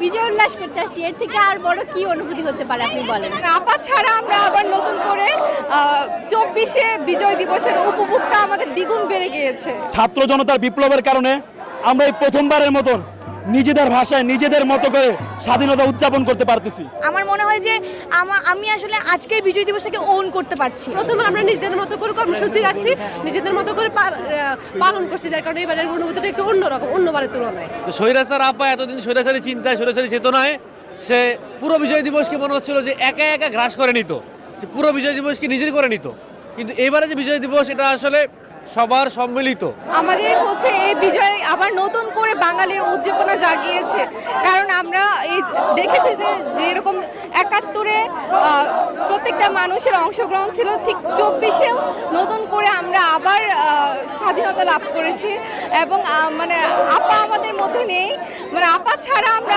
বিজয় উল্লাস করতে আসছি, এর থেকে আর বড় কি অনুভূতি হতে পারে আপনি বলেন? আপা ছাড়া আমরা আবার নতুন করে 24-এ বিজয় দিবসের উপভোগটা আমাদের দ্বিগুণ বেড়ে গিয়েছে। ছাত্র জনতার বিপ্লবের কারণে আমরা এই প্রথমবারের মতন নিজেদের ভাষায় নিজেদের মতো করে স্বাধীনতা উদযাপন করতে পারতেছি। আমার মনে হয় যে আমি আসলে আজকের বিজয় দিবসটাকে ওন করতে পারছি। প্রথমে আমরা নিজেদের মতো করে কর্মসূচি রাখছি, নিজেদের মতো করে পালন করছি, যার কারণে এবারের অনুভূতিটা একটু অন্যরকম, অন্যবারের তুলনায়। স্বৈরাচার আপা এতদিন স্বৈরাচারী চিন্তায় স্বৈরাচারী চেতনায় সে পুরো বিজয় দিবসকে মনে হচ্ছিল যে একা একা গ্রাস করে নিত, সে পুরো বিজয় দিবসকে নিজের করে নিত। কিন্তু এবারে যে বিজয় দিবস এটা আসলে সবার সম্মিলিত। আমাদের হচ্ছে এই বিজয় আবার নতুন করে বাঙালির উদ্দীপনা জাগিয়েছে, কারণ আমরা এই দেখেছি যে যেরকম 71-এ প্রত্যেকটা মানুষের অংশগ্রহণ ছিল, ঠিক 24-এও নতুন করে আমরা আবার স্বাধীনতা লাভ করেছি। এবং মানে আপা আমাদের মধ্যে নেই, মানে আপা ছাড়া আমরা